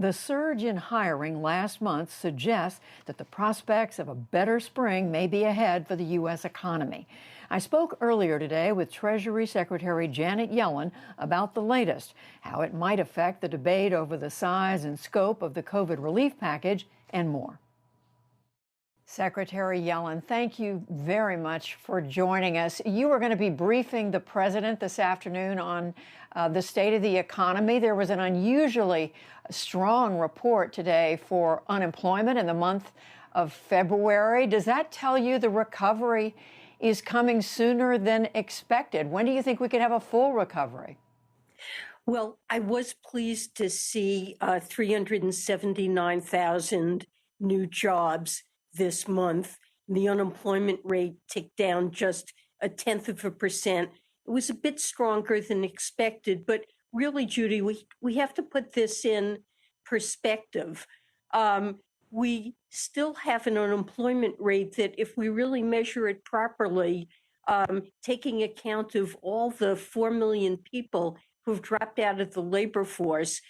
The surge in hiring last month suggests that the prospects of a better spring may be ahead for the U.S. economy. I spoke earlier today with Treasury Secretary Janet Yellen about the latest, how it might affect the debate over the size and scope of the COVID relief package, and more. Secretary Yellen, thank you very much for joining us. You are going to be briefing the president this afternoon on the state of the economy. There was an unusually strong report today for unemployment in the month of February. Does that tell you the recovery is coming sooner than expected? When do you think we could have a full recovery? Well, I was pleased to see 379,000 new jobs this month. The unemployment rate ticked down just 0.1%. It was a bit stronger than expected, but really, Judy, we have to put this in perspective. We still have an unemployment rate that, if we really measure it properly, taking account of all the 4 million people who've dropped out of the labor force,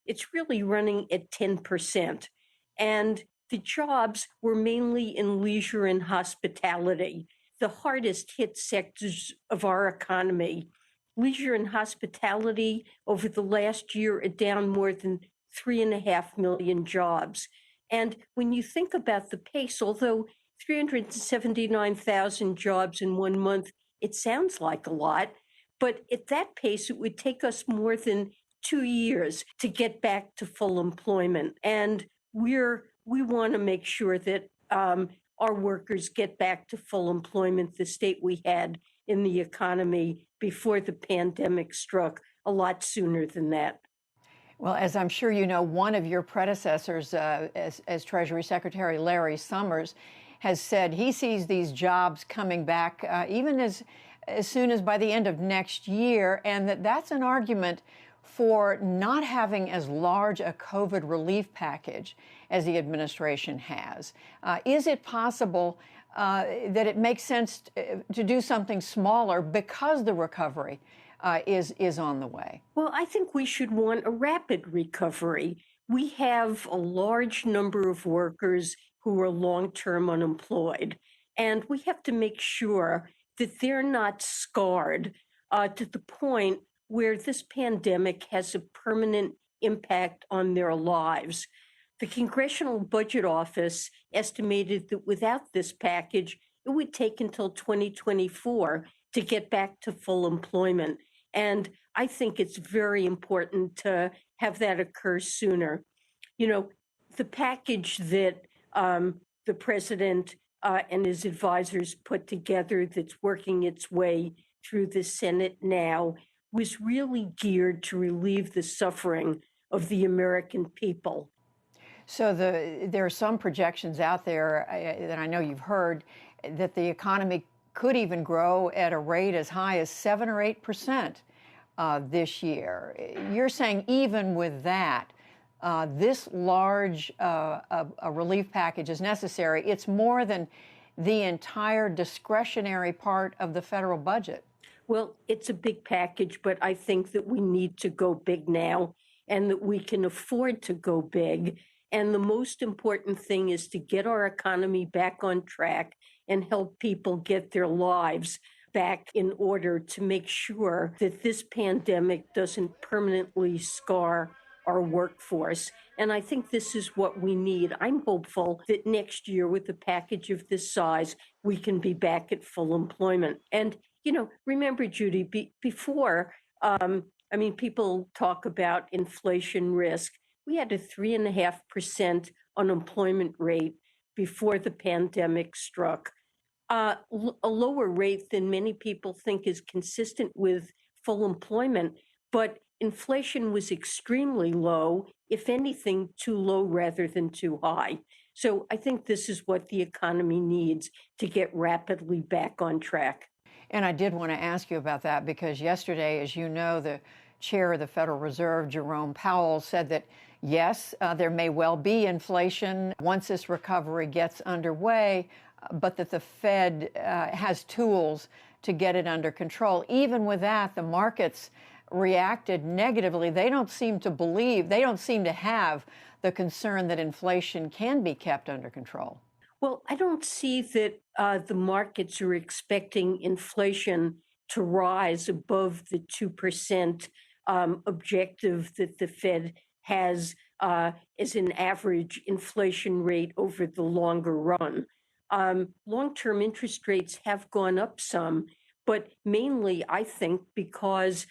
it's really running at 10%. And the jobs were mainly in leisure and hospitality, the hardest hit sectors of our economy. Leisure and hospitality over the last year are down more than 3.5 million jobs. And when you think about the pace, although 379,000 jobs in 1 month, it sounds like a lot, but at that pace, it would take us more than 2 years to get back to full employment. And we want to make sure that our workers get back to full employment, the state we had in the economy before the pandemic struck, a lot sooner than that. Well, as I'm sure you know, one of your predecessors as Treasury Secretary, Larry Summers, has said he sees these jobs coming back even as soon as by the end of next year, and that's an argument for not having as large a COVID relief package as the administration has. Is it possible that it makes sense to do something smaller because the recovery is on the way? Well, I think we should want a rapid recovery. We have a large number of workers who are long-term unemployed, and we have to make sure that they're not scarred to the point where this pandemic has a permanent impact on their lives. The Congressional Budget Office estimated that without this package, it would take until 2024 to get back to full employment. And I think it's very important to have that occur sooner. You know, the package that the president and his advisors put together that's working its way through the Senate now was really geared to relieve the suffering of the American people. So there are some projections out there that I know you've heard that the economy could even grow at a rate as high as 7 or 8% this year. You're saying even with that, this large a relief package is necessary. It's more than the entire discretionary part of the federal budget. Well, it's a big package, but I think that we need to go big now and that we can afford to go big. And the most important thing is to get our economy back on track and help people get their lives back in order to make sure that this pandemic doesn't permanently scar our workforce. And I think this is what we need. I'm hopeful that next year, with a package of this size, we can be back at full employment. And, you know, remember, Judy, before, people talk about inflation risk. We had a 3.5% unemployment rate before the pandemic struck. A lower rate than many people think is consistent with full employment, but inflation was extremely low, if anything, too low rather than too high. So I think this is what the economy needs to get rapidly back on track. And I did want to ask you about that because yesterday, as you know, the chair of the Federal Reserve, Jerome Powell, said that, yes, there may well be inflation once this recovery gets underway, but that the Fed has tools to get it under control. Even with that, the markets reacted negatively. They don't seem to believe, they don't seem to have the concern that inflation can be kept under control. Well, I don't see that the markets are expecting inflation to rise above the 2% objective that the Fed has as an average inflation rate over the longer run. Long-term interest rates have gone up some, but mainly, I think, because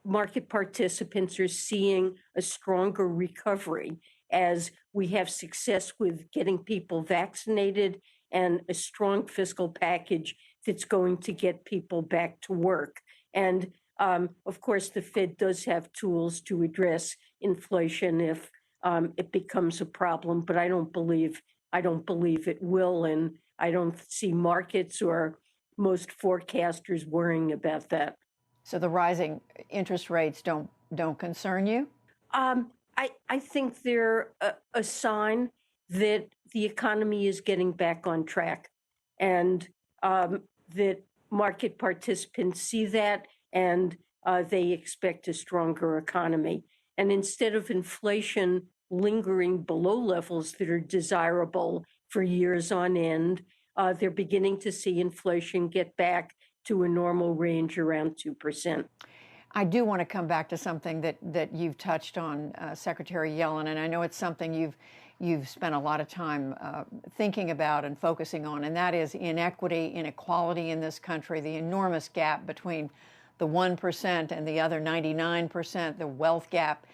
market participants are seeing a stronger recovery as we have success with getting people vaccinated and a strong fiscal package that's going to get people back to work. And of course, the Fed does have tools to address inflation if it becomes a problem, but I don't believe it will, and I don't see markets or most forecasters worrying about that. So the rising interest rates don't concern you? I think they're a sign that the economy is getting back on track, and that market participants see that, and they expect a stronger economy. And instead of inflation lingering below levels that are desirable for years on end, they're beginning to see inflation get back to a normal range around 2%. I do want to come back to something that you've touched on, Secretary Yellen, and I know it's something you've spent a lot of time thinking about and focusing on, and that is inequity, inequality in this country, the enormous gap between the 1% and the other 99%, the wealth gap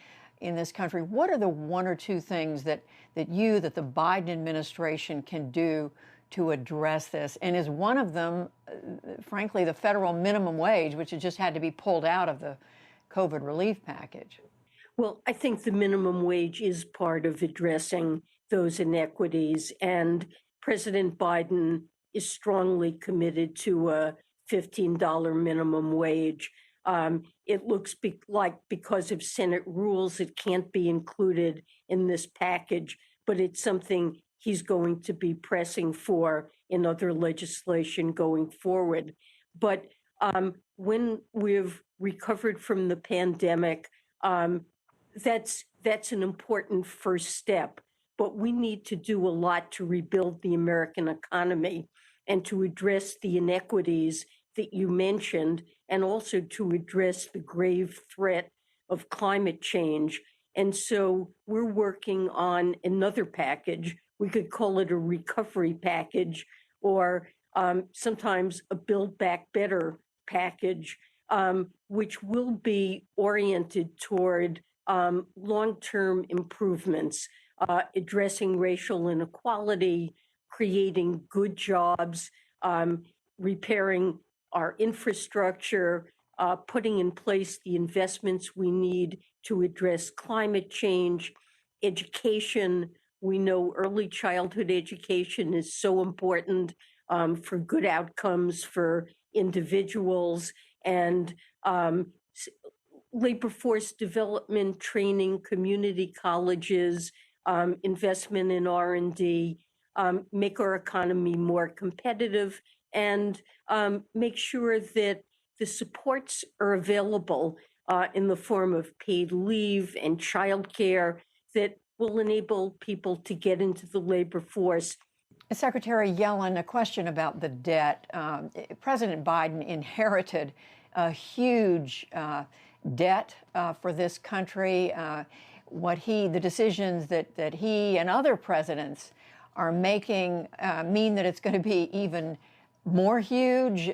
in this country. What are the one or two things that the Biden administration can do to address this? And is one of them, frankly, the federal minimum wage, which has just had to be pulled out of the COVID relief package? Well, I think the minimum wage is part of addressing those inequities, and President Biden is strongly committed to a $15 minimum wage. It looks like because of Senate rules, it can't be included in this package, but it's something he's going to be pressing for in other legislation going forward. But when we've recovered from the pandemic, that's an important first step. But we need to do a lot to rebuild the American economy and to address the inequities that you mentioned, and also to address the grave threat of climate change. And so we're working on another package. We could call it a recovery package, or sometimes a Build Back Better package, which will be oriented toward long-term improvements, addressing racial inequality, creating good jobs, repairing our infrastructure, putting in place the investments we need to address climate change, education. We know early childhood education is so important for good outcomes for individuals, and labor force development, training, community colleges, investment in R&D, make our economy more competitive, and make sure that the supports are available in the form of paid leave and childcare that will enable people to get into the labor force. Secretary Yellen, a question about the debt. President Biden inherited a huge debt for this country. The decisions that he and other presidents are making mean that it's going to be even more huge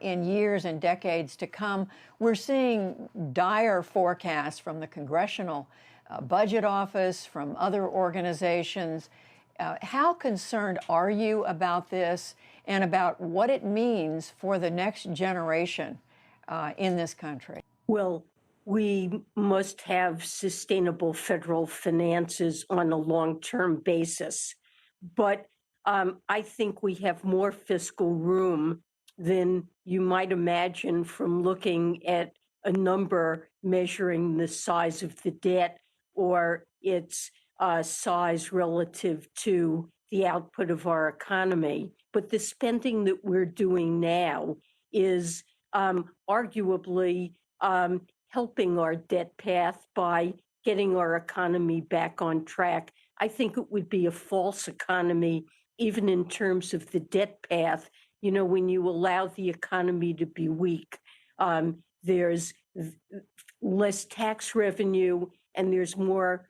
in years and decades to come. We're seeing dire forecasts from the Congressional Budget Office, from other organizations. How concerned are you about this and about what it means for the next generation in this country? Well, we must have sustainable federal finances on a long-term basis. But I think we have more fiscal room than you might imagine from looking at a number measuring the size of the debt or its size relative to the output of our economy. But the spending that we're doing now is arguably helping our debt path by getting our economy back on track. I think it would be a false economy, even in terms of the debt path. You know, when you allow the economy to be weak, there's less tax revenue and there's more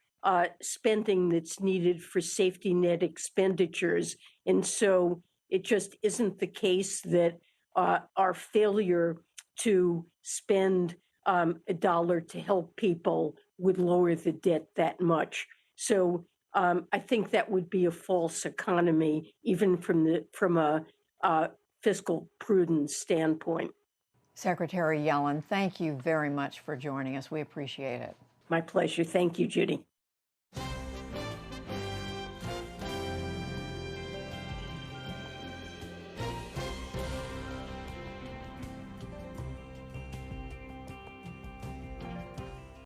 spending that's needed for safety net expenditures. And so it just isn't the case that our failure to spend a dollar to help people would lower the debt that much. So I think that would be a false economy, even from a fiscal prudence standpoint. Secretary Yellen, thank you very much for joining us. We appreciate it. My pleasure. Thank you, Judy.